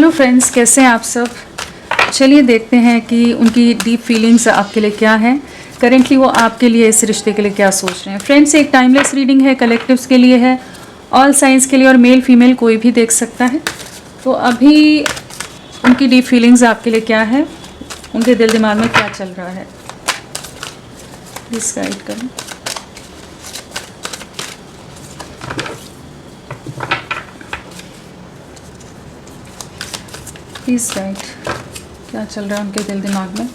Hello friends, कैसे हैं आप सब। चलिए देखते हैं कि उनकी डीप फीलिंग्स आपके लिए क्या है। करेंटली वो आपके लिए इस रिश्ते के लिए क्या सोच रहे हैं। फ्रेंड्स, एक टाइमलेस रीडिंग है, कलेक्टिव्स के लिए है, ऑल साइंस के लिए, और मेल फीमेल कोई भी देख सकता है। तो अभी उनकी डीप फीलिंग्स आपके लिए क्या है, उनके दिल दिमाग में क्या चल रहा है, प्लीज़ गाइड करें। प्लीज़ गाइड, क्या चल रहा है उनके दिल दिमाग में।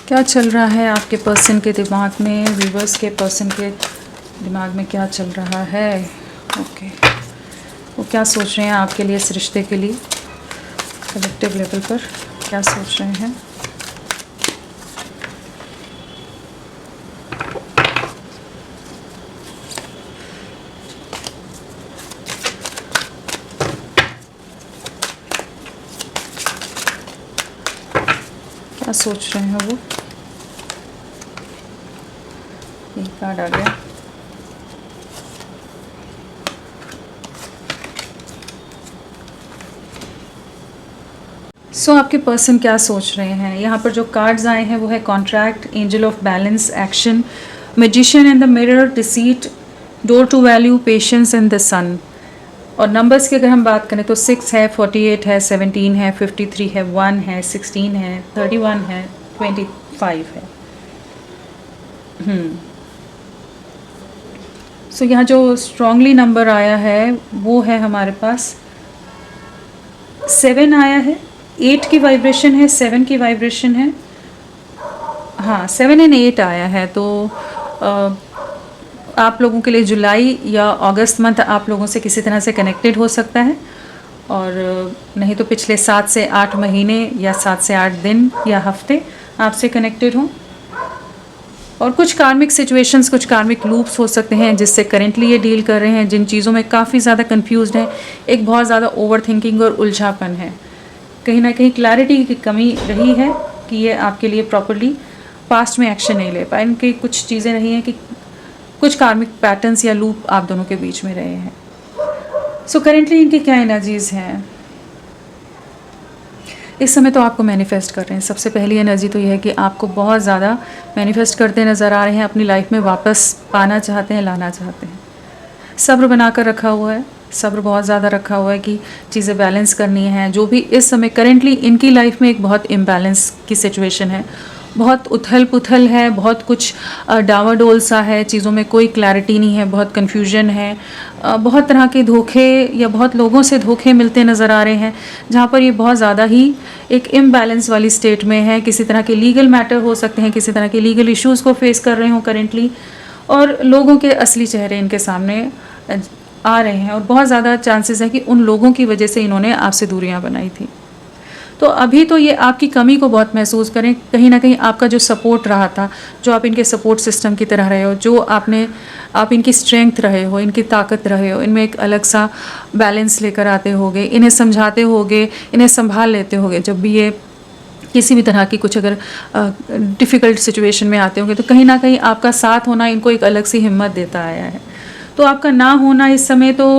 क्या चल रहा है आपके पर्सन के दिमाग में, व्यूवर्स के पर्सन के दिमाग में क्या चल रहा है। ओके, वो क्या सोच रहे हैं आपके लिए, इस रिश्ते के लिए कलेक्टिव लेवल पर क्या सोच रहे हैं। क्या सोच रहे हैं वो। एक कार्ड आ गया। सो आपके पर्सन क्या सोच रहे हैं। यहाँ पर जो कार्ड्स आए हैं वो है contract, angel of balance, action, magician and the mirror, deceit, door to value, patience and the sun. और नंबर्स की अगर हम बात करें तो 6 है, 48 है, 17 है, 53 है, 1 है, 16 है, 31 है, 25 है। सो यहाँ जो स्ट्रांगली नंबर आया है वो है हमारे पास 7 आया है, 8 की वाइब्रेशन है, 7 की वाइब्रेशन है। हाँ, 7 एंड 8 आया है। तो आप लोगों के लिए जुलाई या अगस्त मंथ आप लोगों से किसी तरह से कनेक्टेड हो सकता है, और नहीं तो पिछले 7 से 8 महीने या 7 से 8 दिन या हफ्ते आपसे कनेक्टेड हों। और कुछ कार्मिक सिचुएशंस, कुछ कार्मिक लूप्स हो सकते हैं जिससे करेंटली ये डील कर रहे हैं, जिन चीज़ों में काफ़ी ज़्यादा कंफ्यूज्ड हैं। एक बहुत ज़्यादा ओवर थिंकिंग और उलझापन है, कहीं ना कहीं क्लैरिटी की कमी रही है कि ये आपके लिए प्रॉपरली पास्ट में एक्शन नहीं ले पाए। इनकी कुछ चीज़ें रही हैं कि कुछ कार्मिक पैटर्न्स या लूप आप दोनों के बीच में रहे हैं। सो करेंटली इनकी क्या एनर्जीज़ हैं इस समय। तो आपको मैनिफेस्ट कर रहे हैं। सबसे पहली एनर्जी तो यह है कि आपको बहुत ज़्यादा मैनिफेस्ट करते नज़र आ रहे हैं, अपनी लाइफ में वापस पाना चाहते हैं, लाना चाहते हैं। सब्र बनाकर रखा हुआ है, सब्र बहुत ज़्यादा रखा हुआ है कि चीज़ें बैलेंस करनी हैं। जो भी इस समय करेंटली इनकी लाइफ में एक बहुत इम्बैलेंस की सिचुएशन है, बहुत उथल पुथल है, बहुत कुछ डावाडोल सा है, चीज़ों में कोई क्लैरिटी नहीं है, बहुत कन्फ्यूजन है, बहुत तरह के धोखे या बहुत लोगों से धोखे मिलते नज़र आ रहे हैं, जहाँ पर ये बहुत ज़्यादा ही एक इम्बैलेंस वाली स्टेट में है। किसी तरह के लीगल मैटर हो सकते हैं, किसी तरह के लीगल इश्यूज़ को फेस कर रहे हों करेंटली, और लोगों के असली चेहरे इनके सामने आ रहे हैं, और बहुत ज़्यादा चांसेस है कि उन लोगों की वजह से इन्होंने आपसे दूरियां बनाई थी। तो अभी तो ये आपकी कमी को बहुत महसूस करें। कहीं ना कहीं आपका जो सपोर्ट रहा था, जो आप इनके सपोर्ट सिस्टम की तरह रहे हो, जो आप इनकी स्ट्रेंथ रहे हो, इनकी ताकत रहे हो, इनमें एक अलग सा बैलेंस लेकर आते होगे, इन्हें समझाते होगे, इन्हें संभाल लेते होगे। जब भी ये किसी भी तरह की कुछ अगर डिफ़िकल्ट सिचुएशन में आते होंगे, तो कहीं ना कहीं आपका साथ होना इनको एक अलग सी हिम्मत देता आया है। तो आपका ना होना इस समय तो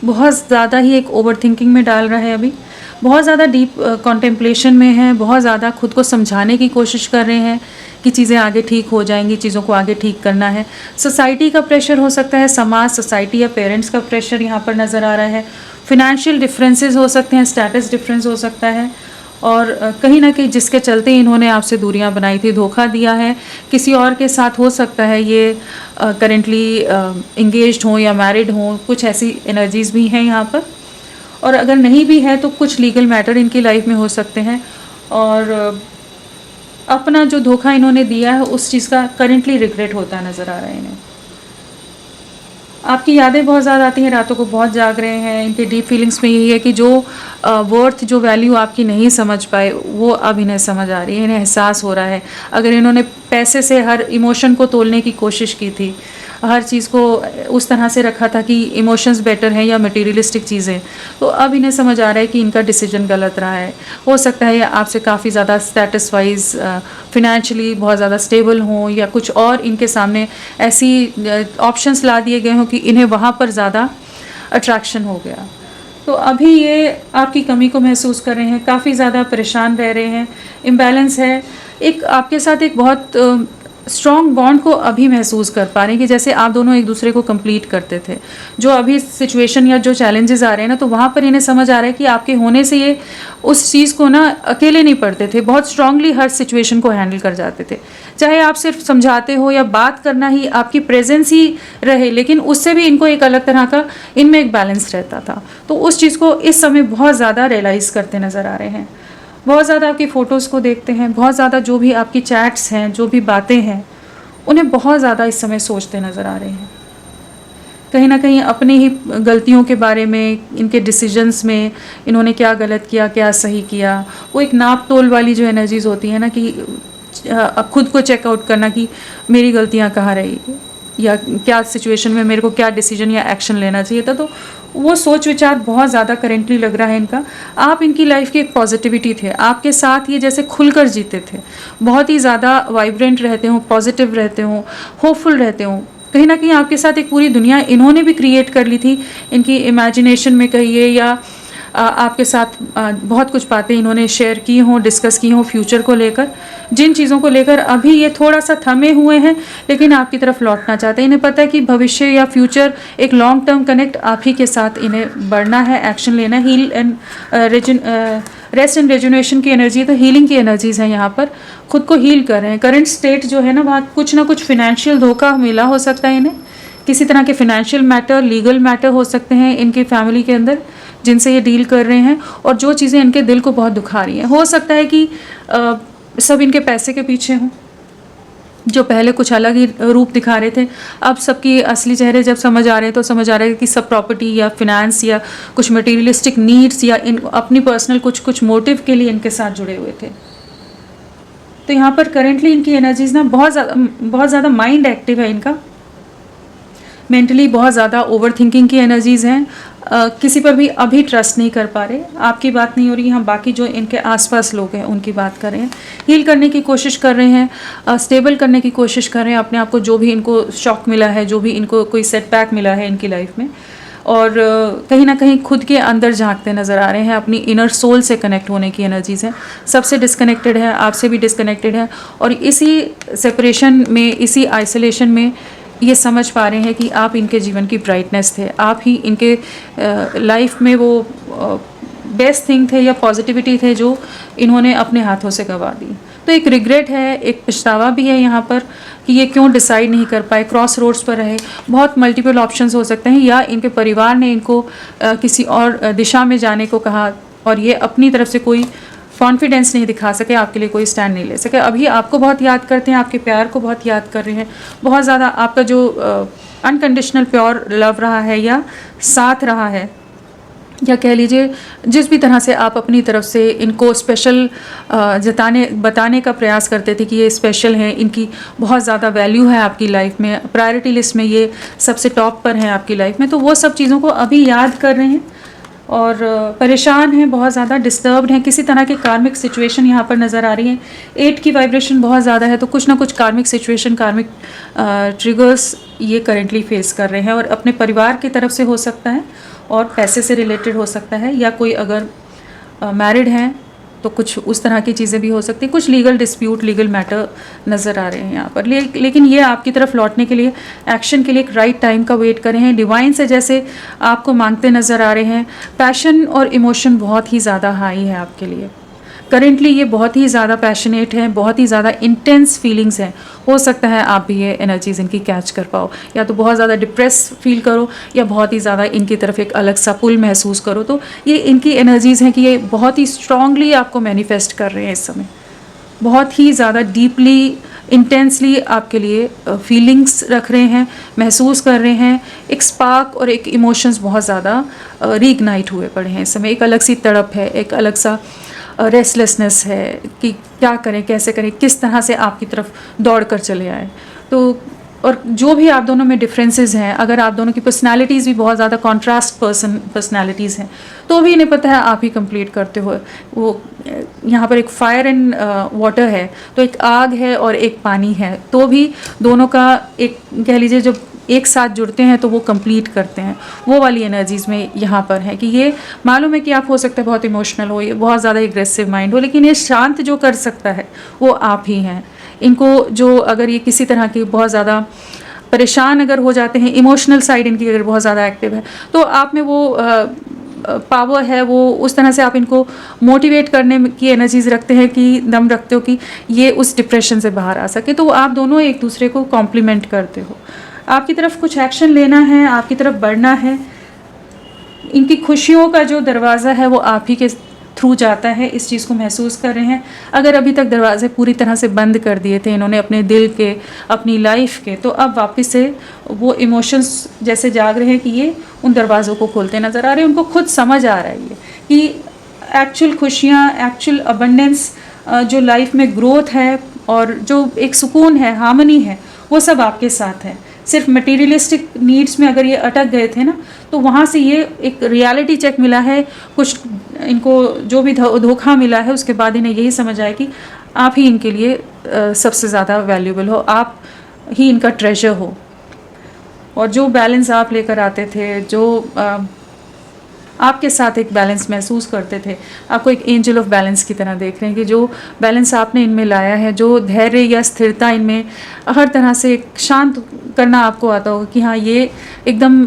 बहुत ज़्यादा ही एक ओवर थिंकिंग में डाल रहा है। अभी बहुत ज़्यादा डीप कॉन्टेम्पलेशन में है, बहुत ज़्यादा खुद को समझाने की कोशिश कर रहे हैं कि चीज़ें आगे ठीक हो जाएंगी, चीज़ों को आगे ठीक करना है। सोसाइटी का प्रेशर हो सकता है, समाज, सोसाइटी या पेरेंट्स का प्रेशर यहाँ पर नज़र आ रहा है। फिनेंशियल डिफरेंसेस हो सकते हैं, स्टेटस डिफरेंस हो सकता है, और कहीं ना कहीं जिसके चलते इन्होंने आपसे दूरियां बनाई थी, धोखा दिया है। किसी और के साथ हो सकता है ये करेंटली इंगेज्ड हों या मैरिड हों, कुछ ऐसी एनर्जीज़ भी हैं यहाँ पर। और अगर नहीं भी है तो कुछ लीगल मैटर इनकी लाइफ में हो सकते हैं, और अपना जो धोखा इन्होंने दिया है उस चीज़ का करेंटली रिग्रेट होता नज़र आ रहा है इन्हें। आपकी यादें बहुत ज़्यादा आती हैं, रातों को बहुत जाग रहे हैं। इनके डीप फीलिंग्स में यही है कि जो वर्थ, जो वैल्यू आपकी नहीं समझ पाए, वो अब इन्हें समझ आ रही है, इन्हें एहसास हो रहा है। अगर इन्होंने पैसे से हर इमोशन को तोलने की कोशिश की थी, हर चीज़ को उस तरह से रखा था कि इमोशंस बेटर हैं या मटेरियलिस्टिक चीज़ें, तो अब इन्हें समझ आ रहा है कि इनका डिसीजन गलत रहा है। हो सकता है ये आपसे काफ़ी ज़्यादा स्टेटस वाइज फिनेंशियली बहुत ज़्यादा स्टेबल हों, या कुछ और इनके सामने ऐसी ऑप्शंस ला दिए गए हों कि इन्हें वहाँ पर ज़्यादा अट्रैक्शन हो गया। तो अभी ये आपकी कमी को महसूस कर रहे हैं, काफ़ी ज़्यादा परेशान रह रहे हैं, इम्बैलेंस है। एक आपके साथ एक बहुत स्ट्रॉन्ग बॉन्ड को अभी महसूस कर पा रहे हैं कि जैसे आप दोनों एक दूसरे को कंप्लीट करते थे। जो अभी सिचुएशन या जो चैलेंजेस आ रहे हैं ना, तो वहाँ पर इन्हें समझ आ रहा है कि आपके होने से ये उस चीज़ को ना अकेले नहीं पढ़ते थे, बहुत स्ट्रांगली हर सिचुएशन को हैंडल कर जाते थे। चाहे आप सिर्फ समझाते हो या बात करना ही आपकी प्रेजेंस ही रहे, लेकिन उससे भी इनको एक अलग तरह का इनमें एक बैलेंस रहता था। तो उस चीज़ को इस समय बहुत ज़्यादा रियलाइज़ करते नज़र आ रहे हैं। बहुत ज़्यादा आपकी फ़ोटोज़ को देखते हैं, बहुत ज़्यादा जो भी आपकी चैट्स हैं, जो भी बातें हैं, उन्हें बहुत ज़्यादा इस समय सोचते नज़र आ रहे हैं। कहीं ना कहीं अपनी ही गलतियों के बारे में, इनके डिसीजंस में, इन्होंने क्या गलत किया, क्या सही किया, वो एक नाप तोल वाली जो एनर्जीज़ होती है ना, कि खुद को चेकआउट करना कि मेरी गलतियाँ कहाँ रही, या क्या सिचुएशन में मेरे को क्या डिसीजन या एक्शन लेना चाहिए था। तो वो सोच विचार बहुत ज़्यादा करेंटली लग रहा है इनका। आप इनकी लाइफ की एक पॉजिटिविटी थे, आपके साथ ये जैसे खुलकर जीते थे, बहुत ही ज़्यादा वाइब्रेंट रहते हो, पॉजिटिव रहते हो, होपफुल रहते हो। कहीं ना कहीं आपके साथ एक पूरी दुनिया इन्होंने भी क्रिएट कर ली थी, इनकी इमेजिनेशन में कहिए, या आपके साथ बहुत कुछ बातें इन्होंने शेयर की हों, डिस्कस की हों फ्यूचर को लेकर, जिन चीज़ों को लेकर अभी ये थोड़ा सा थमे हुए हैं, लेकिन आपकी तरफ लौटना चाहते हैं। इन्हें पता है कि भविष्य या फ्यूचर एक लॉन्ग टर्म कनेक्ट आप ही के साथ इन्हें बढ़ना है, एक्शन लेना है। हील एंड रेस्ट एंड रेजुनेशन की एनर्जी, तो हीलिंग की एनर्जीज़ हैं यहाँ पर, खुद को हील कर रहे हैं। करंट स्टेट जो है ना, वहाँ कुछ ना कुछ फिनेंशियल धोखा मिला हो सकता है इन्हें, किसी तरह के फिनेंशियल मैटर, लीगल मैटर हो सकते हैं इनकी फैमिली के अंदर, जिनसे ये डील कर रहे हैं, और जो चीज़ें इनके दिल को बहुत दुखा रही हैं। हो सकता है कि सब इनके पैसे के पीछे हों, जो पहले कुछ अलग ही रूप दिखा रहे थे, अब सबकी असली चेहरे जब समझ आ रहे हैं, तो समझ आ रहा है कि सब प्रॉपर्टी या फिनेंस या कुछ मटेरियलिस्टिक नीड्स या इन अपनी पर्सनल कुछ मोटिव के लिए इनके साथ जुड़े हुए थे। तो यहाँ पर करेंटली इनकी एनर्जीज ना बहुत ज़्यादा माइंड एक्टिव है इनका, मेंटली बहुत ज़्यादा ओवर थिंकिंग की एनर्जीज़ हैं। किसी पर भी अभी ट्रस्ट नहीं कर पा रहे, आपकी बात नहीं हो रही, हम बाकी जो इनके आसपास लोग हैं उनकी बात कर रहे हैं। हील करने की कोशिश कर रहे हैं, स्टेबल करने की कोशिश कर रहे हैं अपने आप को, जो भी इनको शॉक मिला है, जो भी इनको कोई सेटबैक मिला है इनकी लाइफ में, और कहीं ना कहीं खुद के अंदर झांकते नज़र आ रहे हैं। अपनी इनर सोल से कनेक्ट होने की एनर्जीज़ हैं, सबसे डिस्कनेक्टेड है, आपसे भी डिस्कनेक्टेड है, और इसी सेपरेशन में, इसी आइसोलेशन में ये समझ पा रहे हैं कि आप इनके जीवन की ब्राइटनेस थे, आप ही इनके लाइफ में वो बेस्ट थिंग थे या पॉजिटिविटी थे जो इन्होंने अपने हाथों से गंवा दी। तो एक रिग्रेट है, एक पछतावा भी है यहाँ पर कि ये क्यों डिसाइड नहीं कर पाए, क्रॉस रोड्स पर रहे। बहुत मल्टीपल ऑप्शंस हो सकते हैं, या इनके परिवार ने इनको किसी और दिशा में जाने को कहा, और ये अपनी तरफ से कोई कॉन्फिडेंस नहीं दिखा सके, आपके लिए कोई स्टैंड नहीं ले सके। अभी आपको बहुत याद करते हैं, आपके प्यार को बहुत याद कर रहे हैं, बहुत ज़्यादा आपका जो अनकंडीशनल प्योर लव रहा है या साथ रहा है, या कह लीजिए जिस भी तरह से आप अपनी तरफ से इनको स्पेशल बताने का प्रयास करते थे कि ये स्पेशल हैं, इनकी बहुत ज़्यादा वैल्यू है आपकी लाइफ में, प्रायोरिटी लिस्ट में ये सबसे टॉप पर हैं आपकी लाइफ में। तो वो सब चीज़ों को अभी याद कर रहे हैं और परेशान हैं, बहुत ज़्यादा डिस्टर्ब्ड हैं। किसी तरह की कार्मिक सिचुएशन यहाँ पर नज़र आ रही है। 8 की वाइब्रेशन बहुत ज़्यादा है, तो कुछ ना कुछ कार्मिक सिचुएशन, कार्मिक ट्रिगर्स ये करेंटली फेस कर रहे हैं, और अपने परिवार की तरफ से हो सकता है, और पैसे से रिलेटेड हो सकता है, या कोई अगर मैरिड हैं तो कुछ उस तरह की चीज़ें भी हो सकती हैं। कुछ लीगल डिस्प्यूट, लीगल मैटर नज़र आ रहे हैं यहाँ पर। लेकिन ये आपकी तरफ लौटने के लिए, एक्शन के लिए एक राइट टाइम का वेट कर रहे हैं। डिवाइन से जैसे आपको मांगते नज़र आ रहे हैं। पैशन और इमोशन बहुत ही ज़्यादा हाई है आपके लिए करेंटली। ये बहुत ही ज़्यादा पैशनेट हैं, बहुत ही ज़्यादा इंटेंस फीलिंग्स हैं। हो सकता है आप भी ये एनर्जीज इनकी कैच कर पाओ, या तो बहुत ज़्यादा डिप्रेस फील करो, या बहुत ही ज़्यादा इनकी तरफ एक अलग सा पुल महसूस करो। तो ये इनकी एनर्जीज़ हैं कि ये बहुत ही स्ट्रांगली आपको मैनिफेस्ट कर रहे हैं इस समय, बहुत ही ज़्यादा डीपली, इंटेंसली आपके लिए फीलिंग्स रख रहे हैं, महसूस कर रहे हैं। एक स्पार्क और एक इमोशंस बहुत ज़्यादा रीइग्नाइट हुए पड़े हैं इस समय। एक अलग सी तड़प है, एक अलग सा रेस्टलेसनेस है कि क्या करें, कैसे करें, किस तरह से आपकी तरफ दौड़ कर चले आए। तो और जो भी आप दोनों में डिफरेंसेस हैं, अगर आप दोनों की पर्सनालिटीज़ भी बहुत ज़्यादा कॉन्ट्रास्ट पर्सनालिटीज़ हैं, तो भी इन्हें पता है आप ही कंप्लीट करते हो। वो यहाँ पर एक फायर एंड वाटर है, तो एक आग है और एक पानी है, तो भी दोनों का एक कह लीजिए जब एक साथ जुड़ते हैं तो वो कंप्लीट करते हैं। वो वाली एनर्जीज़ में यहाँ पर है कि ये मालूम है कि आप हो सकता है बहुत इमोशनल हो, ये बहुत ज़्यादा एग्रेसिव माइंड हो, लेकिन ये शांत जो कर सकता है वो आप ही हैं। इनको जो अगर ये किसी तरह की बहुत ज़्यादा परेशान अगर हो जाते हैं, इमोशनल साइड इनकी अगर बहुत ज़्यादा एक्टिव है, तो आप में वो पावर है, वो उस तरह से आप इनको मोटिवेट करने की एनर्जीज रखते हैं कि दम रखते हो कि ये उस डिप्रेशन से बाहर आ सके। तो आप दोनों एक दूसरे को कॉम्प्लीमेंट करते हो। आपकी तरफ कुछ एक्शन लेना है, आपकी तरफ बढ़ना है। इनकी खुशियों का जो दरवाज़ा है वो आप ही के थ्रू जाता है, इस चीज़ को महसूस कर रहे हैं। अगर अभी तक दरवाजे पूरी तरह से बंद कर दिए थे इन्होंने अपने दिल के, अपनी लाइफ के, तो अब वापस से वो इमोशंस जैसे जाग रहे हैं कि ये उन दरवाज़ों को खोलते नज़र आ रहे हैं। उनको खुद समझ आ रहा है ये कि एक्चुअल खुशियाँ, एक्चुअल अबंडेंस, जो लाइफ में ग्रोथ है और जो एक सुकून है, हार्मनी है, वो सब आपके साथ है। सिर्फ मटेरियलिस्टिक नीड्स में अगर ये अटक गए थे ना, तो वहाँ से ये एक रियलिटी चेक मिला है। कुछ इनको जो भी धोखा मिला है उसके बाद इन्हें यही समझ आया कि आप ही इनके लिए सबसे ज़्यादा वैल्यूबल हो, आप ही इनका ट्रेजर हो। और जो बैलेंस आप लेकर आते थे, जो आपके साथ एक बैलेंस महसूस करते थे, आपको एक एंजल ऑफ बैलेंस की तरह देख रहे हैं कि जो बैलेंस आपने इनमें लाया है, जो धैर्य या स्थिरता इनमें हर तरह से एक शांत करना आपको आता होगा कि हाँ ये एकदम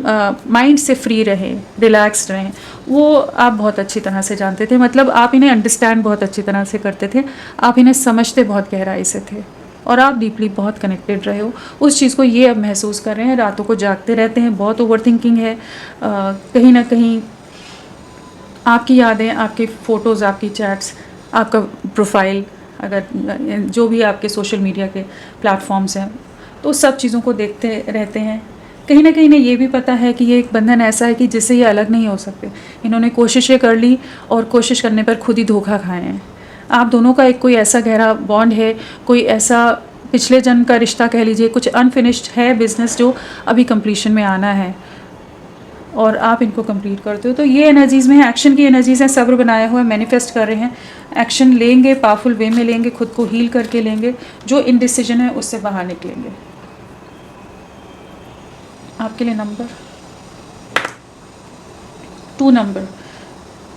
माइंड से फ्री रहे, रिलैक्स्ड रहें, वो आप बहुत अच्छी तरह से जानते थे। मतलब आप इन्हें अंडरस्टैंड बहुत अच्छी तरह से करते थे, आप इन्हें समझते बहुत गहराई से थे और आप डीपली बहुत कनेक्टेड रहे हो। उस चीज़ को ये अब महसूस कर रहे हैं। रातों को जागते रहते हैं, बहुत ओवर थिंकिंग है, कहीं ना कहीं आपकी यादें, आपकी फ़ोटोज़, आपकी चैट्स, आपका प्रोफाइल, अगर जो भी आपके सोशल मीडिया के प्लेटफॉर्म्स हैं, तो सब चीज़ों को देखते रहते हैं। कहीं ना कहीं इन्हें ये भी पता है कि ये एक बंधन ऐसा है कि जिससे ये अलग नहीं हो सकते। इन्होंने कोशिशें कर ली और कोशिश करने पर खुद ही धोखा खाए हैं। आप दोनों का एक कोई ऐसा गहरा बॉन्ड है, कोई ऐसा पिछले जन्म का रिश्ता कह लीजिए, कुछ अनफिनिश्ड है बिजनेस जो अभी कंप्लीशन में आना है और आप इनको कंप्लीट करते हो। तो ये एनर्जीज़ में है, एक्शन की एनर्जीज़ हैं, सब्र बनाया हुआ है, मैनिफेस्ट कर रहे हैं, एक्शन लेंगे, पावरफुल वे में लेंगे, खुद को हील करके लेंगे, जो इनडिसीजन है उससे बाहर निकलेंगे। आपके लिए नंबर 2 नंबर,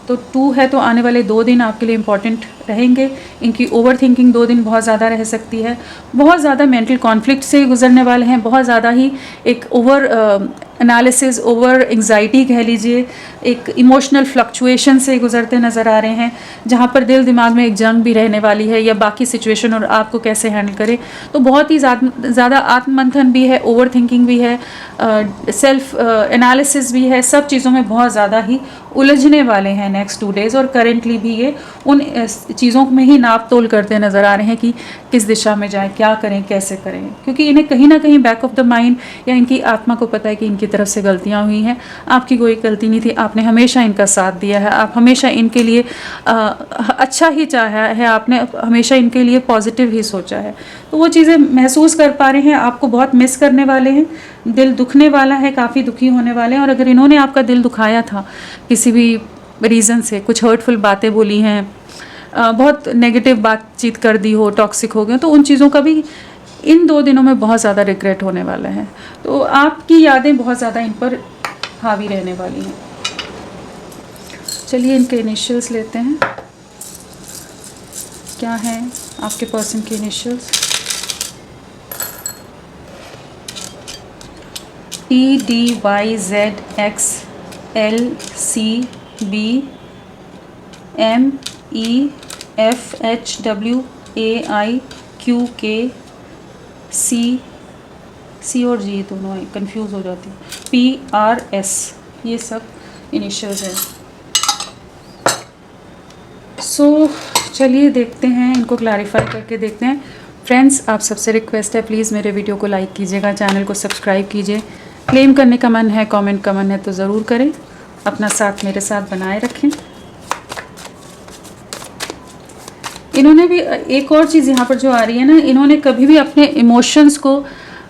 तो 2 है, तो आने वाले 2 दिन आपके लिए इम्पॉर्टेंट रहेंगे। इनकी ओवर थिंकिंग 2 दिन बहुत ज़्यादा रह सकती है, बहुत ज़्यादा मेंटल कॉन्फ्लिक्ट से गुजरने वाले हैं, बहुत ज़्यादा ही एक ओवर एनालिसिस, ओवर एंग्जाइटी कह लीजिए, एक इमोशनल फ्लक्चुएशन से गुजरते नज़र आ रहे हैं, जहाँ पर दिल दिमाग में एक जंग भी रहने वाली है या बाकी सिचुएशन और आपको कैसे हैंडल करें। तो बहुत ही ज़्यादा आत्ममंथन भी है, ओवर थिंकिंग भी है, सेल्फ एनालिसिस भी है, सब चीज़ों में बहुत ज़्यादा ही उलझने वाले हैं नेक्स्ट 2 डेज़। और करेंटली भी ये उन चीज़ों में ही नाप तोल करते नज़र आ रहे हैं कि किस दिशा में जाएं, क्या करें, कैसे करें, क्योंकि इन्हें कहीं ना कहीं बैक ऑफ द माइंड या इनकी आत्मा को पता है कि इनकी तरफ से गलतियां हुई हैं। आपकी कोई गलती नहीं थी, आपने हमेशा इनका साथ दिया है, आप हमेशा इनके लिए अच्छा ही चाहा है, आपने हमेशा इनके लिए पॉजिटिव ही सोचा है। तो वो चीज़ें महसूस कर पा रहे हैं, आपको बहुत मिस करने वाले हैं, दिल दुखने वाला है, काफ़ी दुखी होने वाले हैं। और अगर इन्होंने आपका दिल दुखाया था किसी भी रीज़न से, कुछ हर्टफुल बातें बोली हैं, बहुत नेगेटिव बातचीत कर दी हो, टॉक्सिक हो गए, तो उन चीज़ों का भी इन 2 दिनों में बहुत ज़्यादा रिग्रेट होने वाला है। तो आपकी यादें बहुत ज़्यादा इन पर हावी रहने वाली हैं। चलिए इनके इनिशियल्स लेते हैं, क्या हैं आपके पर्सन के इनिशियल्स। TDYZXLCBMEFHWAIQK, C और G दोनों कंफ्यूज हो जाती है, PRS, ये सब इनिशियल्स हैं। सो चलिए देखते हैं, इनको क्लैरिफाई करके देखते हैं। फ्रेंड्स, आप सबसे रिक्वेस्ट है, प्लीज़ मेरे वीडियो को लाइक कीजिएगा, चैनल को सब्सक्राइब कीजिए। क्लेम करने का मन है, कमेंट का मन है तो ज़रूर करें, अपना साथ मेरे साथ बनाए रखें। इन्होंने भी एक और चीज़ यहाँ पर जो आ रही है ना, इन्होंने कभी भी अपने इमोशंस को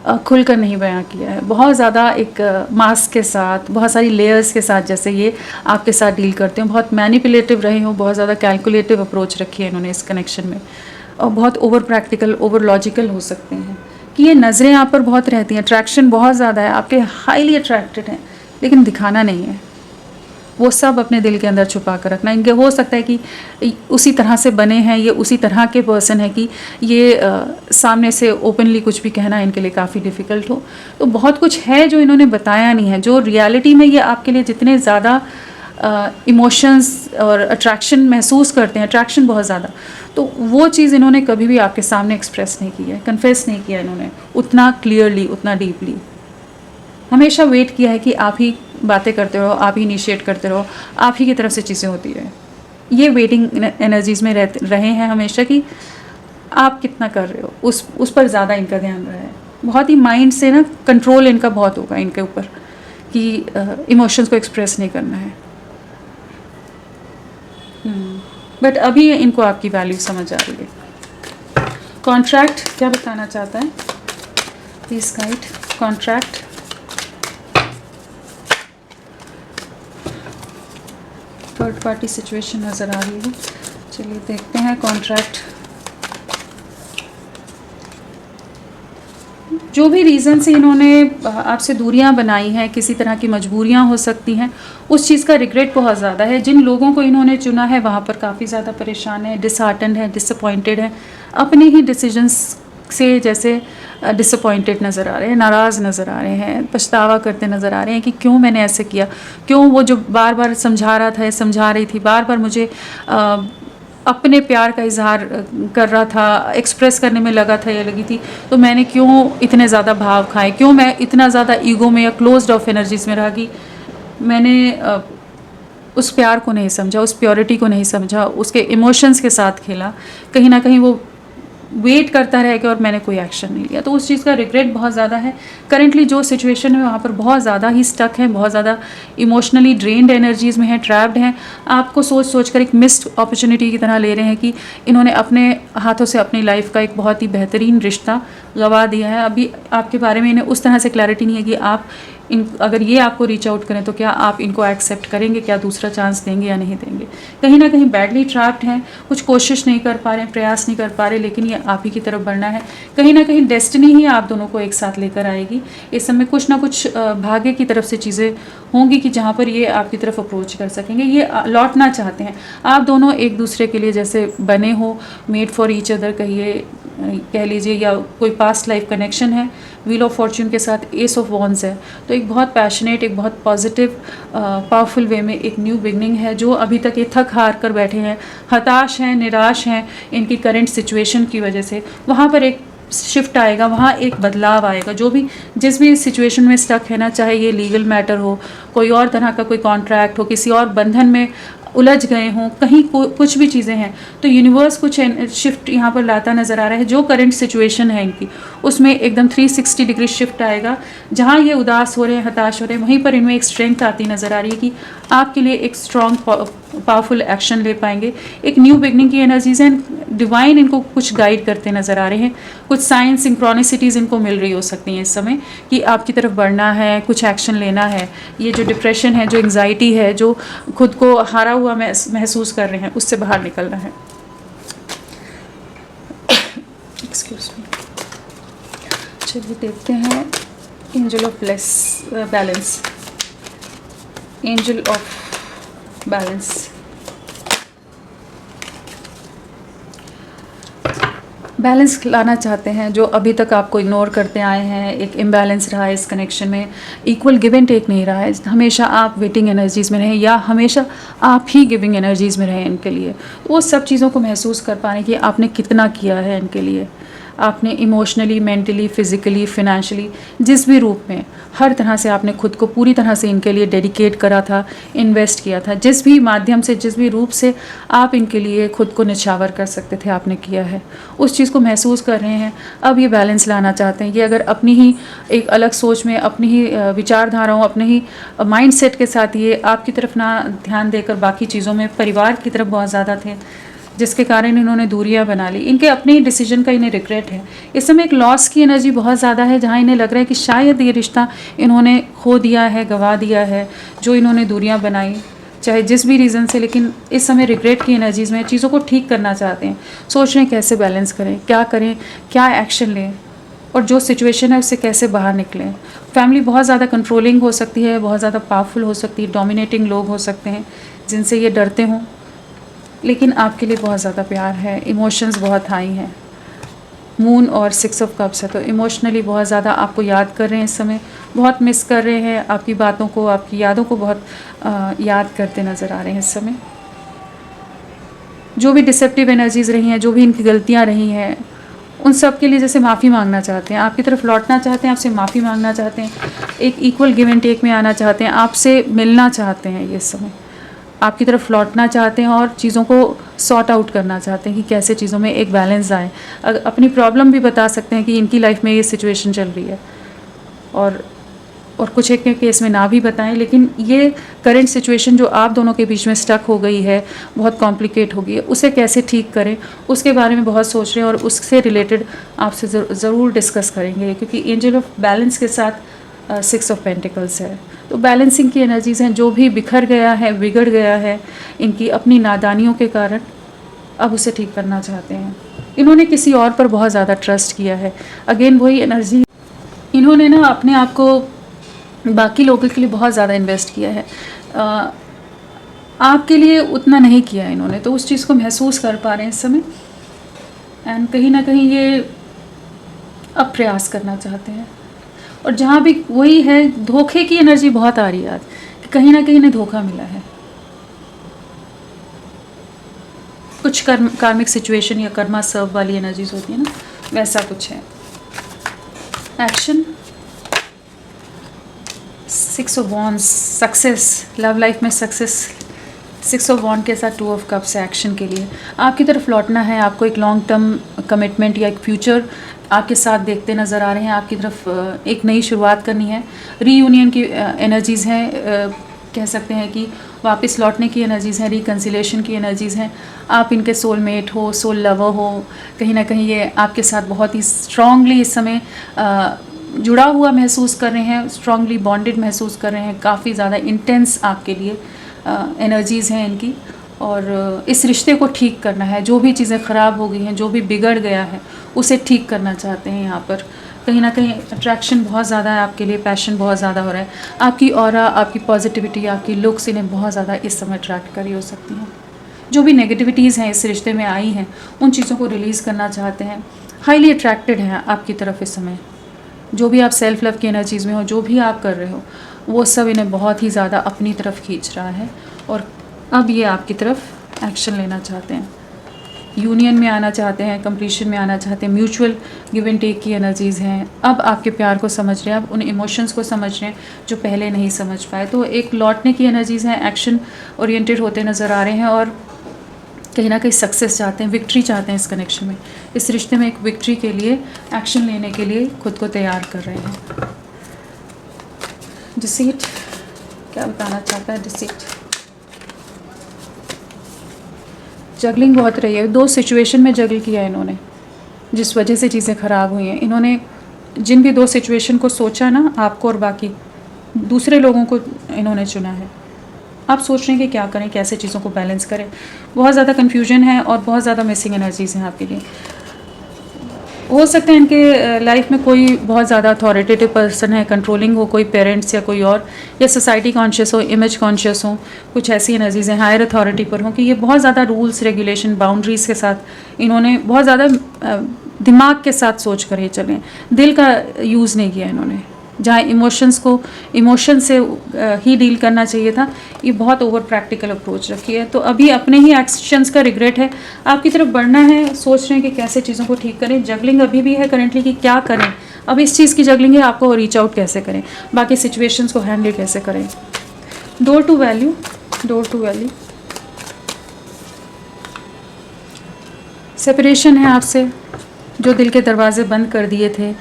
खुलकर नहीं बयां किया है। बहुत ज़्यादा एक मास्क के साथ, बहुत सारी लेयर्स के साथ जैसे ये आपके साथ डील करते हैं, बहुत मैनिपुलेटिव रहे हों, बहुत ज़्यादा कैलकुलेटिव अप्रोच रखी है इन्होंने इस कनेक्शन में, और बहुत ओवर प्रैक्टिकल, ओवर लॉजिकल हो सकते हैं कि ये नज़रें आप पर बहुत रहती हैं, अट्रैक्शन बहुत ज़्यादा है, आपके हाईली अट्रैक्टेड हैं, लेकिन दिखाना नहीं है, वो सब अपने दिल के अंदर छुपा कर रखना। इनके हो सकता है कि उसी तरह से बने हैं, ये उसी तरह के पर्सन है कि ये सामने से ओपनली कुछ भी कहना इनके लिए काफ़ी डिफ़िकल्ट हो। तो बहुत कुछ है जो इन्होंने बताया नहीं है, जो रियलिटी में ये आपके लिए जितने ज़्यादा इमोशंस और अट्रैक्शन महसूस करते हैं, अट्रैक्शन बहुत ज़्यादा, तो वो चीज़ इन्होंने कभी भी आपके सामने एक्सप्रेस नहीं की है, कन्फेस नहीं किया इन्होंने उतना क्लियरली, उतना डीपली। हमेशा वेट किया है कि आप ही बातें करते रहो, आप ही इनिशिएट करते रहो, आप ही की तरफ से चीज़ें होती रहे। ये वेटिंग एनर्जीज़ में रहे हैं हमेशा कि आप कितना कर रहे हो, उस पर ज़्यादा इनका ध्यान रहा है। बहुत ही माइंड से ना कंट्रोल इनका बहुत होगा इनके ऊपर कि इमोशंस को एक्सप्रेस नहीं करना है। बट अभी इनको आपकी वैल्यू समझ आ रही है। कॉन्ट्रैक्ट क्या बताना चाहता है, please guide. Contract, third party situation नज़र आ रही है, चलिए देखते हैं। कॉन्ट्रैक्ट, जो भी रीज़न से इन्होंने आपसे दूरियां बनाई हैं, किसी तरह की मजबूरियां हो सकती हैं, उस चीज़ का रिग्रेट बहुत ज़्यादा है। जिन लोगों को इन्होंने चुना है वहाँ पर काफ़ी ज़्यादा परेशान है, डिसहार्टन्ड है, डिसअपॉइंटेड है, अपने ही डिसीजंस से जैसे डिसअपॉइंटेड नज़र आ रहे हैं, नाराज़ नज़र आ रहे हैं, पछतावा करते नज़र आ रहे हैं कि क्यों मैंने ऐसे किया, क्यों वो जो बार बार समझा रहा था, समझा रही थी, बार बार मुझे अपने प्यार का इजहार कर रहा था, एक्सप्रेस करने में लगा था या लगी थी, तो मैंने क्यों इतने ज़्यादा भाव खाए, क्यों मैं इतना ज़्यादा ईगो में या क्लोज्ड ऑफ एनर्जीज में रहा कि मैंने उस प्यार को नहीं समझा, उस प्योरिटी को नहीं समझा, उसके इमोशंस के साथ खेला, कहीं ना कहीं वो वेट करता रह गया और मैंने कोई एक्शन नहीं लिया। तो उस चीज़ का रिग्रेट बहुत ज़्यादा है। करेंटली जो सिचुएशन है वहाँ पर बहुत ज़्यादा ही स्टक है, बहुत ज़्यादा इमोशनली ड्रेन्ड एनर्जीज़ में है, ट्रैप्ड हैं। आपको सोच सोच कर एक मिस्ड अपॉर्चुनिटी की तरह ले रहे हैं कि इन्होंने अपने हाथों से अपनी लाइफ का एक बहुत ही बेहतरीन रिश्ता गंवा दिया है। अभी आपके बारे में इन्हें उस तरह से क्लैरिटी नहीं है कि आप अगर ये आपको रीच आउट करें तो क्या आप इनको एक्सेप्ट करेंगे, क्या दूसरा चांस देंगे या नहीं देंगे। कहीं ना कहीं बैडली ट्रैप्ड हैं, कुछ कोशिश नहीं कर पा रहे हैं, प्रयास नहीं कर पा रहे, लेकिन ये आप ही की तरफ बढ़ना है। कहीं ना कहीं डेस्टिनी ही आप दोनों को एक साथ लेकर आएगी। इस समय कुछ ना कुछ भाग्य की तरफ से चीज़ें होंगी कि जहाँ पर ये आपकी तरफ अप्रोच कर सकेंगे। ये लौटना चाहते हैं, आप दोनों एक दूसरे के लिए जैसे बने हो, मेड फॉर ईच अदर कह लीजिए, या कोई पास्ट लाइफ कनेक्शन है। व्हील ऑफ फॉर्च्यून के साथ एस ऑफ वॉन्ड्स है, तो एक बहुत पैशनेट, एक बहुत पॉजिटिव पावरफुल वे में एक न्यू बिगनिंग है। जो अभी तक ये थक हार कर बैठे हैं, हताश हैं, निराश हैं इनकी करंट सिचुएशन की वजह से, वहाँ पर एक शिफ्ट आएगा, वहाँ एक बदलाव आएगा। जो भी जिस भी सिचुएशन में स्टक है ना, चाहे ये लीगल मैटर हो, कोई और तरह का कोई कॉन्ट्रैक्ट हो, किसी और बंधन में उलझ गए हों, कहीं कुछ भी चीज़ें हैं, तो यूनिवर्स कुछ शिफ्ट यहाँ पर लाता नज़र आ रहा है। जो करंट सिचुएशन है इनकी, उसमें एकदम 360 डिग्री शिफ्ट आएगा। जहाँ ये उदास हो रहे हैं, हताश हो रहे हैं, वहीं पर इनमें एक स्ट्रेंथ आती नज़र आ रही है कि आपके लिए एक स्ट्रॉन्ग पावरफुल एक्शन ले पाएंगे। एक न्यू बिगनिंग की एनर्जीज हैं, डिवाइन इनको कुछ गाइड करते नज़र आ रहे हैं। कुछ साइन सिंक्रोनिसिटीज़ इनको मिल रही हो सकती हैं इस समय कि आपकी तरफ बढ़ना है, कुछ एक्शन लेना है। ये जो डिप्रेशन है, जो एंग्जाइटी है, जो खुद को हारा हुआ महसूस कर रहे हैं, उससे बाहर निकलना है। Excuse me. चलिए देखते हैं angel of balance. Angel of balance, balance लाना चाहते हैं। जो अभी तक आपको इग्नोर करते आए हैं, एक इम्बैलेंस रहा है इस कनेक्शन में, इक्वल गिव एंड टेक नहीं रहा है, हमेशा आप वेटिंग एनर्जीज़ में रहें या हमेशा आप ही गिविंग एनर्जीज़ में रहें इनके लिए। वो सब चीज़ों को महसूस कर पाने कि आपने कितना किया है इनके लिए, आपने इमोशनली, मेंटली, फिज़िकली, फिनेंशियली, जिस भी रूप में, हर तरह से आपने खुद को पूरी तरह से इनके लिए डेडिकेट करा था, इन्वेस्ट किया था। जिस भी माध्यम से, जिस भी रूप से आप इनके लिए खुद को निछावर कर सकते थे, आपने किया है। उस चीज़ को महसूस कर रहे हैं। अब ये बैलेंस लाना चाहते हैं। ये अगर अपनी ही एक अलग सोच में, अपनी ही विचारधाराओं, अपने ही माइंड सेट के साथ ये आपकी तरफ ना ध्यान देकर बाकी चीज़ों में, परिवार की तरफ बहुत ज़्यादा थे, जिसके कारण इन्होंने दूरियां बना ली। इनके अपने डिसीजन का इन्हें रिग्रेट है। इस समय एक लॉस की एनर्जी बहुत ज़्यादा है, जहाँ इन्हें लग रहा है कि शायद ये रिश्ता इन्होंने खो दिया है, गंवा दिया है, जो इन्होंने दूरियां बनाई, चाहे जिस भी रीज़न से। लेकिन इस समय रिग्रेट की एनर्जीज़ में चीज़ों को ठीक करना चाहते हैं, सोच रहे हैं कैसे बैलेंस करें, क्या एक्शन लें, और जो सिचुएशन है उससे कैसे बाहर निकलें। फैमिली बहुत ज़्यादा कंट्रोलिंग हो सकती है, बहुत ज़्यादा पावरफुल हो सकती है, डोमिनेटिंग लोग हो सकते हैं जिनसे ये डरते हों, लेकिन आपके लिए बहुत ज़्यादा प्यार है, इमोशंस बहुत हाई हैं। मून और 6 ऑफ कप्स है, तो इमोशनली बहुत ज़्यादा आपको याद कर रहे हैं इस समय, बहुत मिस कर रहे हैं, आपकी बातों को, आपकी यादों को बहुत याद करते नज़र आ रहे हैं इस समय। जो भी डिसेप्टिव एनर्जीज़ रही हैं, जो भी इनकी गलतियाँ रही हैं, उन सब के लिए जैसे माफ़ी मांगना चाहते हैं, आपकी तरफ लौटना चाहते हैं, आपसे माफ़ी मांगना चाहते हैं, एक इक्वल गिव एंड टेक में आना चाहते हैं, आपसे मिलना चाहते हैं, ये समय आपकी तरफ लौटना चाहते हैं और चीज़ों को सॉर्ट आउट करना चाहते हैं कि कैसे चीज़ों में एक बैलेंस आए। अपनी प्रॉब्लम भी बता सकते हैं कि इनकी लाइफ में ये सिचुएशन चल रही है, और कुछ एक के केस में ना भी बताएं, लेकिन ये करंट सिचुएशन जो आप दोनों के बीच में स्टक हो गई है, बहुत कॉम्प्लिकेट हो गई है, उसे कैसे ठीक करें उसके बारे में बहुत सोच रहे हैं, और उससे रिलेटेड आपसे ज़रूर डिस्कस करेंगे, क्योंकि एंजल ऑफ बैलेंस के साथ 6 ऑफ पेंटिकल्स है। तो बैलेंसिंग की एनर्जीज़ हैं, जो भी बिखर गया है, बिगड़ गया है इनकी अपनी नादानियों के कारण, अब उसे ठीक करना चाहते हैं। इन्होंने किसी और पर बहुत ज़्यादा ट्रस्ट किया है, अगेन वही एनर्जी, इन्होंने ना अपने आप को बाकी लोगों के लिए बहुत ज़्यादा इन्वेस्ट किया है, आपके लिए उतना नहीं किया इन्होंने, तो उस चीज़ को महसूस कर पा रहे हैं इस समय। एंड कहीं ना कहीं ये अब प्रयास करना चाहते हैं, और जहाँ भी वही है, धोखे की एनर्जी बहुत आ रही है आज, कि कहीं ना कहीं इन्हें धोखा मिला है, कुछ कार्मिक सिचुएशन या कर्मा सर्व वाली एनर्जीज होती है ना, वैसा कुछ है। Action 6 of wands, success, love life में सक्सेस, 6 ऑफ वॉन्ड के साथ 2 ऑफ कप्स एक्शन के लिए आपकी तरफ लौटना है। आपको एक लॉन्ग टर्म कमिटमेंट या एक फ्यूचर आपके साथ देखते नज़र आ रहे हैं, आपकी तरफ एक नई शुरुआत करनी है। रीयूनियन की एनर्जीज़ हैं, कह सकते हैं कि वापस लौटने की एनर्जीज़ हैं, रिकन्सिलेशन की एनर्जीज़ हैं। आप इनके सोलमेट हो, सोल लवर हो, कहीं ना कहीं ये आपके साथ बहुत ही स्ट्रांगली इस समय जुड़ा हुआ महसूस कर रहे हैं, स्ट्रांगली बॉन्डेड महसूस कर रहे हैं, काफ़ी ज़्यादा इंटेंस आपके लिए एनर्जीज़ हैं इनकी। और इस रिश्ते को ठीक करना है, जो भी चीज़ें ख़राब हो गई हैं, जो भी बिगड़ गया है, उसे ठीक करना चाहते हैं। यहाँ पर कहीं ना कहीं अट्रैक्शन बहुत ज़्यादा है आपके लिए, पैशन बहुत ज़्यादा हो रहा है, आपकी ऑरा, आपकी पॉजिटिविटी, आपकी लुक्स इन्हें बहुत ज़्यादा इस समय अट्रैक्ट करी हो सकती हैं। जो भी नेगेटिविटीज़ हैं इस रिश्ते में आई हैं, उन चीज़ों को रिलीज़ करना चाहते हैं, हाईली अट्रैक्टेड हैं आपकी तरफ इस समय। जो भी आप सेल्फ लव की एनर्जीज़ में हो, जो भी आप कर रहे हो, वो सब इन्हें बहुत ही ज़्यादा अपनी तरफ खींच रहा है, और अब ये आपकी तरफ एक्शन लेना चाहते हैं, यूनियन में आना चाहते हैं, कंप्लीशन में आना चाहते हैं, म्यूचुअल गिव एंड टेक की एनर्जीज़ हैं। अब आपके प्यार को समझ रहे हैं, अब उन इमोशंस को समझ रहे हैं जो पहले नहीं समझ पाए। तो एक लौटने की एनर्जीज़ हैं, एक्शन ओरिएंटेड होते नज़र आ रहे हैं, और कहीं ना कहीं सक्सेस चाहते हैं, विक्ट्री चाहते हैं इस कनेक्शन में, इस रिश्ते में एक विक्ट्री के लिए, एक्शन लेने के लिए खुद को तैयार कर रहे हैं। डिसीट क्या बताना चाहता है? डिसीट जगलिंग बहुत रही है, 2 सिचुएशन में जगल किया है इन्होंने, जिस वजह से चीज़ें ख़राब हुई हैं। इन्होंने जिन भी 2 सिचुएशन को सोचा ना, आपको और बाकी दूसरे लोगों को इन्होंने चुना है। आप सोच रहे हैं कि क्या करें, कैसे चीज़ों को बैलेंस करें, बहुत ज़्यादा कन्फ्यूजन है और बहुत ज़्यादा मिसिंग एनर्जीज़ हैं आपके लिए। हो सकता है इनके लाइफ में कोई बहुत ज़्यादा अथॉरिटेटिव पर्सन है, कंट्रोलिंग हो, कोई पेरेंट्स या कोई और, या सोसाइटी कॉन्शियस हो, इमेज कॉन्शियस हो, कुछ ऐसी एनर्जीज़ हैं, हायर अथॉरिटी पर हो, कि ये बहुत ज़्यादा रूल्स रेगुलेशन बाउंड्रीज़ के साथ इन्होंने बहुत ज़्यादा दिमाग के साथ सोच कर ये चलें, दिल का यूज़ नहीं किया इन्होंने। जहाँ इमोशन से ही डील करना चाहिए था, ये बहुत ओवर प्रैक्टिकल अप्रोच रखी है। तो अभी अपने ही एक्शंस का रिग्रेट है, आपकी तरफ बढ़ना है, सोच रहे हैं कि कैसे चीज़ों को ठीक करें। जगलिंग अभी भी है करेंटली कि क्या करें, अब इस चीज़ की जगलिंग है, आपको रीच आउट कैसे करें, बाकी सिचुएशंस को हैंडल कैसे करें। डोर टू वैल्यू सेपरेशन है आपसे, जो दिल के दरवाजे बंद कर दिए थे,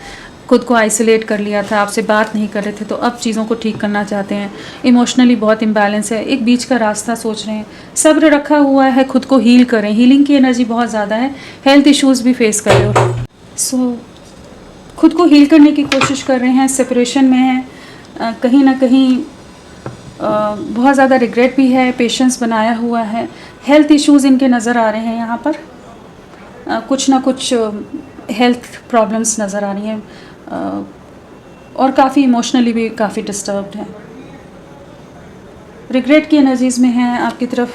खुद को आइसोलेट कर लिया था, आपसे बात नहीं कर रहे थे, तो अब चीज़ों को ठीक करना चाहते हैं। इमोशनली बहुत इम्बैलेंस है, एक बीच का रास्ता सोच रहे हैं, सब्र रखा हुआ है, खुद को हील करें, हीलिंग की एनर्जी बहुत ज़्यादा है, हेल्थ इश्यूज़ भी फेस कर रहे हो। सो खुद को हील करने की कोशिश कर रहे हैं, सेपरेशन में हैं, कहीं ना कहीं बहुत ज़्यादा रिग्रेट भी है, पेशेंस बनाया हुआ है, हेल्थ इश्यूज़ इनके नज़र आ रहे हैं यहाँ पर, कुछ ना कुछ हेल्थ प्रॉब्लम्स नज़र आ रही हैं, और काफ़ी इमोशनली भी काफ़ी डिस्टर्ब्ड हैं, रिग्रेट की एनर्जीज़ में हैं, आपकी तरफ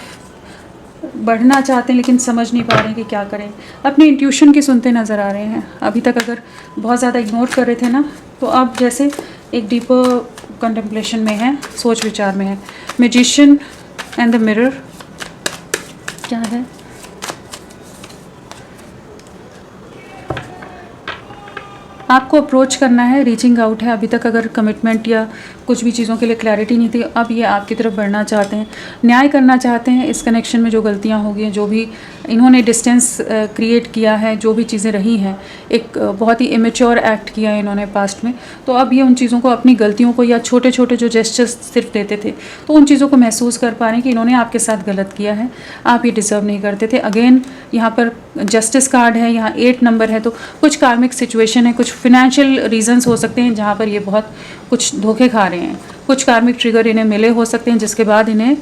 बढ़ना चाहते हैं लेकिन समझ नहीं पा रहे हैं कि क्या करें, अपनी इंट्यूशन की सुनते नज़र आ रहे हैं। अभी तक अगर बहुत ज़्यादा इग्नोर कर रहे थे ना, तो अब जैसे एक डीपर कंटेम्पलेशन में है, सोच विचार में है। मैजिशियन एंड द मिरर क्या है? आपको अप्रोच करना है, रीचिंग आउट है। अभी तक अगर कमिटमेंट या कुछ भी चीज़ों के लिए क्लैरिटी नहीं थी, अब ये आपकी तरफ बढ़ना चाहते हैं, न्याय करना चाहते हैं इस कनेक्शन में जो गलतियां हो गई, जो भी इन्होंने डिस्टेंस क्रिएट किया है, जो भी चीज़ें रही हैं, एक बहुत ही इमेच्योर एक्ट किया है इन्होंने पास्ट में, तो अब ये उन चीज़ों को, अपनी गलतियों को, या छोटे छोटे जो जेस्चर्स सिर्फ देते थे, तो उन चीज़ों को महसूस कर पा रहे हैं कि इन्होंने आपके साथ गलत किया है, आप ये डिज़र्व नहीं करते थे। अगेन यहाँ पर जस्टिस कार्ड है, यहाँ 8 नंबर है, तो कुछ कार्मिक सिचुएशन है, कुछ फिनेंशियल रीजंस हो सकते हैं जहाँ पर ये बहुत कुछ धोखे खा रहे हैं, कुछ कार्मिक ट्रिगर इन्हें मिले हो सकते हैं, जिसके बाद इन्हें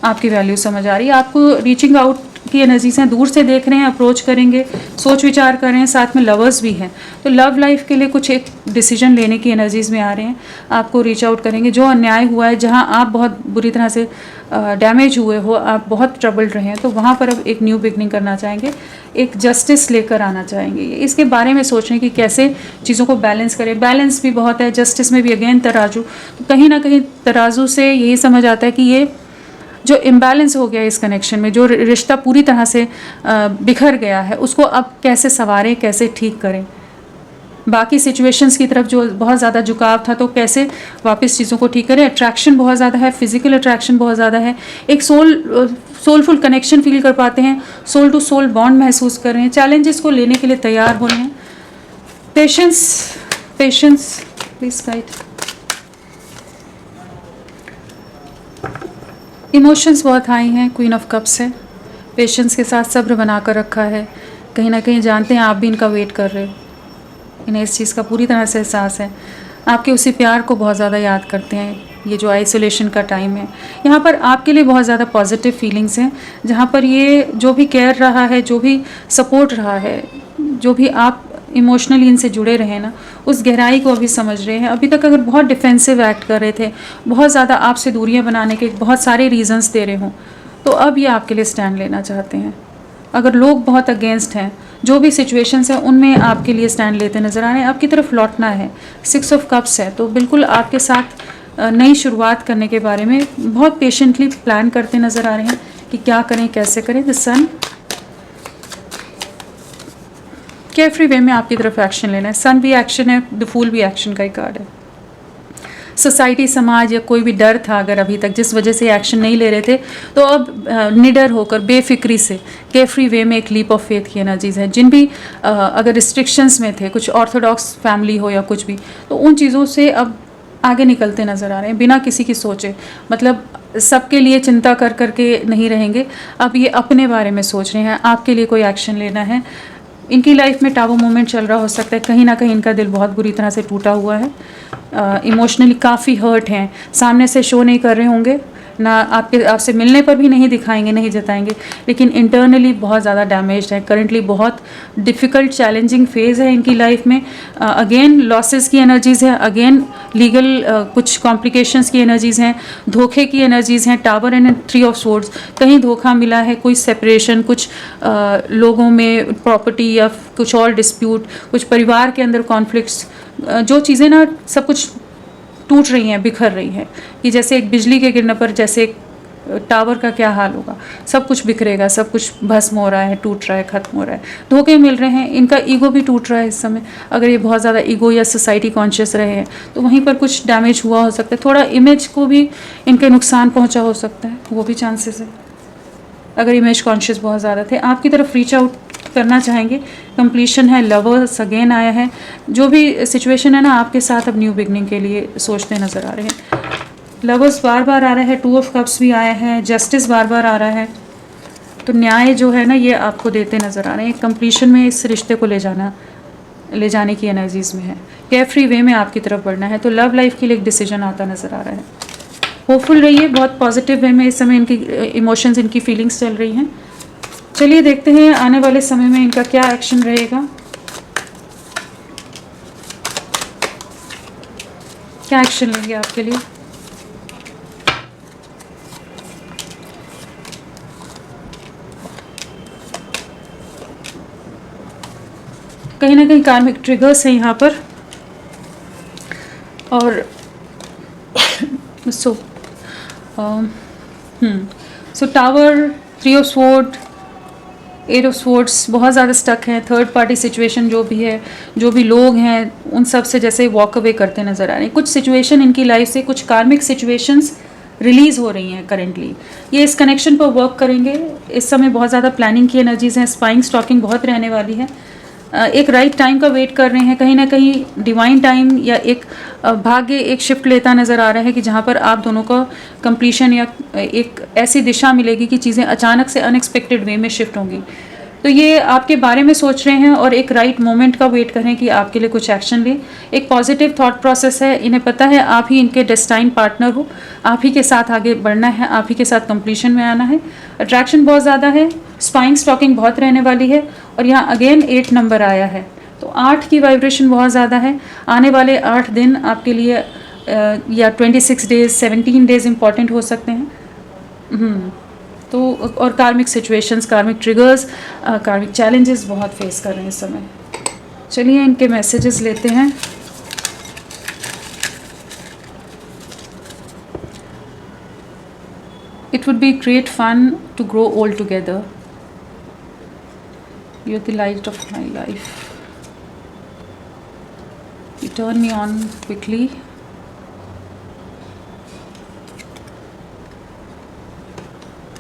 आपकी वैल्यू समझ आ रही है। आपको रीचिंग आउट की एनर्जी से दूर से देख रहे हैं, अप्रोच करेंगे, सोच विचार कर रहे हैं, साथ में लवर्स भी हैं, तो लव लाइफ के लिए कुछ एक डिसीजन लेने की एनर्जीज़ में आ रहे हैं, आपको रीच आउट करेंगे। जो अन्याय हुआ है, जहां आप बहुत बुरी तरह से डैमेज हुए हो, आप बहुत ट्रबल्ड रहे हैं, तो वहाँ पर अब एक न्यू बिगनिंग करना चाहेंगे, एक जस्टिस लेकर आना चाहेंगे। इसके बारे में सोच रहे हैं कि कैसे चीज़ों को बैलेंस करें। बैलेंस भी बहुत है, जस्टिस में भी अगेन तराजू, तो कहीं ना कहीं तराजू से यही समझ आता है कि ये जो इम्बैलेंस हो गया है इस कनेक्शन में, जो रिश्ता पूरी तरह से बिखर गया है, उसको अब कैसे संवारें, कैसे ठीक करें। बाकी सिचुएशंस की तरफ जो बहुत ज़्यादा झुकाव था, तो कैसे वापस चीज़ों को ठीक करें। अट्रैक्शन बहुत ज़्यादा है, फिजिकल अट्रैक्शन बहुत ज़्यादा है, एक सोलफुल कनेक्शन फील कर पाते हैं, सोल टू सोल बॉन्ड महसूस कर रहे हैं, चैलेंजेस को लेने के लिए तैयार हो रहे हैं। Patience please guide. इमोशंस बहुत हाई हैं, क्वीन ऑफ कप्स है, पेशेंस के साथ सब्र बना कर रखा है, कहीं ना कहीं जानते हैं आप भी इनका वेट कर रहे हो, इन्हें इस चीज़ का पूरी तरह से एहसास है, आपके उसी प्यार को बहुत ज़्यादा याद करते हैं। ये जो आइसोलेशन का टाइम है, यहाँ पर आपके लिए बहुत ज़्यादा पॉजिटिव फीलिंग्स हैं, जहाँ पर ये जो भी केयर रहा है, जो भी सपोर्ट रहा है, जो भी आप इमोशनली इनसे जुड़े रहे ना, उस गहराई को अभी समझ रहे हैं। अभी तक अगर बहुत डिफेंसिव एक्ट कर रहे थे, बहुत ज़्यादा आपसे दूरियां बनाने के बहुत सारे रीजंस दे रहे हों, तो अब ये आपके लिए स्टैंड लेना चाहते हैं। अगर लोग बहुत अगेंस्ट हैं, जो भी सिचुएशंस हैं, उनमें आपके लिए स्टैंड लेते नज़र आ रहे हैं, आपकी तरफ लौटना है। 6 ऑफ कप्स है, तो बिल्कुल आपके साथ नई शुरुआत करने के बारे में बहुत पेशेंटली प्लान करते नज़र आ रहे हैं कि क्या करें, कैसे करें। द सन, केयरफ्री वे में आपकी तरफ एक्शन लेना है। सन भी एक्शन है, द फूल भी एक्शन का ही कार्ड है। सोसाइटी, समाज या कोई भी डर था अगर अभी तक, जिस वजह से एक्शन नहीं ले रहे थे, तो अब निडर होकर, बेफिक्री से, केयरफ्री वे में एक लीप ऑफ फेथ की एनर्जीज है। जिन भी अगर रिस्ट्रिक्शंस में थे, कुछ ऑर्थोडॉक्स फैमिली हो या कुछ भी, तो उन चीज़ों से अब आगे निकलते नज़र आ रहे हैं, बिना किसी की सोचे, मतलब सबके लिए चिंता कर करके नहीं रहेंगे, अब ये अपने बारे में सोच रहे हैं, आपके लिए कोई एक्शन लेना है। इनकी लाइफ में टाबू मोमेंट चल रहा हो सकता है, कहीं ना कहीं इनका दिल बहुत बुरी तरह से टूटा हुआ है, इमोशनली काफ़ी हर्ट हैं, सामने से शो नहीं कर रहे होंगे ना, आपसे मिलने पर भी नहीं दिखाएंगे, नहीं जताएंगे, लेकिन इंटरनली बहुत ज़्यादा डैमेज्ड है। करंटली बहुत डिफ़िकल्ट चैलेंजिंग फेज़ है इनकी लाइफ में। अगेन लॉसेस की एनर्जीज़ है, अगेन लीगल कुछ कॉम्प्लिकेशंस की एनर्जीज़ हैं, धोखे की एनर्जीज़ हैं। टावर एंड 3 ऑफ सोर्ड्स, कहीं धोखा मिला है, कोई सेपरेशन, कुछ लोगों में प्रॉपर्टी या कुछ और डिस्प्यूट, कुछ परिवार के अंदर कॉन्फ्लिक्ट्स, जो चीज़ें ना सब कुछ टूट रही हैं, बिखर रही हैं, कि जैसे एक बिजली के गिरने पर जैसे एक टावर का क्या हाल होगा, सब कुछ बिखरेगा, सब कुछ भस्म हो रहा है, टूट रहा है, ख़त्म हो रहा है, धोखे मिल रहे हैं, इनका ईगो भी टूट रहा है इस समय। अगर ये बहुत ज़्यादा ईगो या सोसाइटी कॉन्शियस रहे हैं, तो वहीं पर कुछ डैमेज हुआ हो सकता है, थोड़ा इमेज को भी इनके नुकसान पहुँचा हो सकता है, वो भी चांसेस है, अगर इमेज कॉन्शियस बहुत ज़्यादा थे। आपकी तरफ रीच आउट करना चाहेंगे। कंप्लीशन है, लवर्स अगेन आया है, जो भी सिचुएशन है ना आपके साथ अब न्यू बिगनिंग के लिए सोचते नज़र आ रहे हैं। लवर्स बार बार आ रहा है, 2 ऑफ कप्स भी आया है, जस्टिस बार बार आ रहा है। तो न्याय जो है ना ये आपको देते नज़र आ रहे हैं। कंप्लीशन में इस रिश्ते को ले जाने की एनर्जीज़ में है, केयर फ्री वे में आपकी तरफ बढ़ना है। तो लव लाइफ के लिए एक डिसीजन आता नज़र आ रहा है। होपफुल रहिए, बहुत पॉजिटिव वे में इस समय इनकी इमोशंस, इनकी फीलिंग्स चल रही हैं। चलिए देखते हैं आने वाले समय में इनका क्या एक्शन रहेगा, क्या एक्शन लेंगे आपके लिए। कहीं ना कहीं कार्मिक ट्रिगर्स हैं यहाँ पर। और so tower, 3 of sword, 8 of swords बहुत ज़्यादा स्टक हैं। थर्ड पार्टी सिचुएशन जो भी है, जो भी लोग हैं उन सब से जैसे वॉक अवे करते नज़र आ रहे हैं। कुछ सिचुएशन इनकी लाइफ से, कुछ कार्मिक सिचुएशंस रिलीज़ हो रही हैं करेंटली। ये इस कनेक्शन पर वर्क करेंगे। इस समय बहुत ज़्यादा प्लानिंग की एनर्जीज़ हैं, स्पाइंग स्टॉकिंग बहुत रहने वाली है। एक राइट टाइम का वेट कर रहे हैं, कहीं ना कहीं डिवाइन टाइम या एक भाग्य एक शिफ्ट लेता नज़र आ रहा है कि जहाँ पर आप दोनों को कंप्लीशन या एक ऐसी दिशा मिलेगी कि चीज़ें अचानक से अनएक्सपेक्टेड वे में शिफ्ट होंगी। तो ये आपके बारे में सोच रहे हैं और एक राइट मोमेंट का वेट करें कि आपके लिए कुछ एक्शन लें। एक पॉजिटिव थॉट प्रोसेस है, इन्हें पता है आप ही इनके डेस्टाइन पार्टनर हो, आप ही के साथ आगे बढ़ना है, आप ही के साथ कंप्लीशन में आना है। अट्रैक्शन बहुत ज़्यादा है, स्पाइंग स्टॉकिंग बहुत रहने वाली है। और यहाँ अगेन 8 नंबर आया है, तो 8 की वाइब्रेशन बहुत ज़्यादा है। आने वाले 8 दिन आपके लिए या 26 डेज, 17 डेज इम्पॉर्टेंट हो सकते हैं। तो और कार्मिक सिचुएशंस, कार्मिक ट्रिगर्स, कार्मिक चैलेंजेस बहुत फेस कर रहे हैं इस समय। चलिए इनके मैसेजेस लेते हैं। It would be great fun to grow old together. You're the light of my life. You turn me on quickly.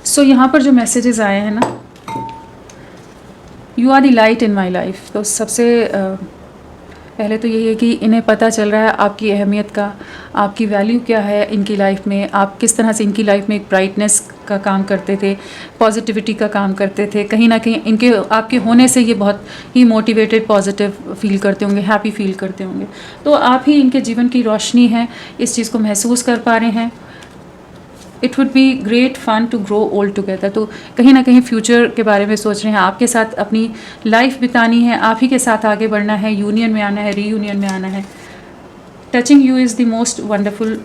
सो यहाँ पर जो मैसेजेस आए हैं ना, you are the light in my life. तो सबसे पहले तो यही है कि इन्हें पता चल रहा है आपकी अहमियत का, आपकी वैल्यू क्या है इनकी लाइफ में, आप किस तरह से इनकी लाइफ में एक ब्राइटनेस का काम करते थे, पॉजिटिविटी का काम करते थे। कहीं ना कहीं इनके आपके होने से ये बहुत ही मोटिवेटेड, पॉजिटिव फील करते होंगे, हैप्पी फील करते होंगे। तो आप ही इनके जीवन की रोशनी है, इस चीज़ को महसूस कर पा रहे हैं। It would be great fun to grow old together. तो कहीं ना कहीं फ्यूचर के बारे में सोच रहे हैं, आपके साथ अपनी लाइफ बितानी है, आप ही के साथ आगे बढ़ना है, यूनियन में आना है, रीयूनियन में आना है। Touching you is the most wonderful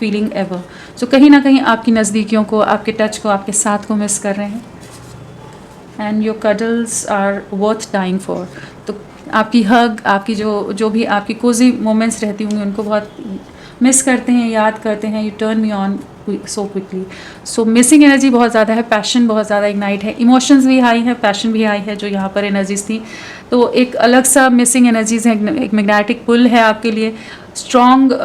feeling ever. So कहीं ना कहीं आपकी नज़दीकियों को, आपके टच को, आपके साथ को मिस कर रहे हैं। And your cuddles are worth dying for. तो आपकी हग, आपकी जो भी आपकी कोजी मोमेंट्स रहती होंगी उनको बहुत मिस करते हैं, याद करते हैं। U turn me on so quickly. So missing energy बहुत ज़्यादा है, पैशन बहुत ज़्यादा इग्नाइट है, इमोशंस भी हाई है, पैशन भी हाई है, जो यहाँ पर एनर्जीज थी। तो एक अलग सा मिसिंग एनर्जीज है, एक मैग्नेटिक पुल है आपके लिए, स्ट्रॉन्ग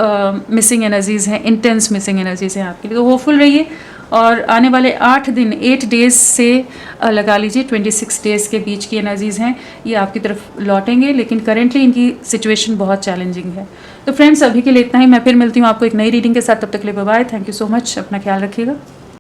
मिसिंग एनर्जीज हैं, इंटेंस मिसिंग एनर्जीज हैं आपके लिए। तो होपफुल रहिए और आने वाले 8 दिन, 8 डेज से लगा लीजिए 26 डेज़ के बीच की एनर्जीज़ हैं, ये आपकी तरफ लौटेंगे। लेकिन करेंटली इनकी सिचुएशन बहुत चैलेंजिंग है। तो फ्रेंड्स अभी के लिए इतना ही। मैं फिर मिलती हूँ आपको एक नई रीडिंग के साथ। तब तक के लिए bye bye. Thank you so much. अपना ख्याल रखिएगा।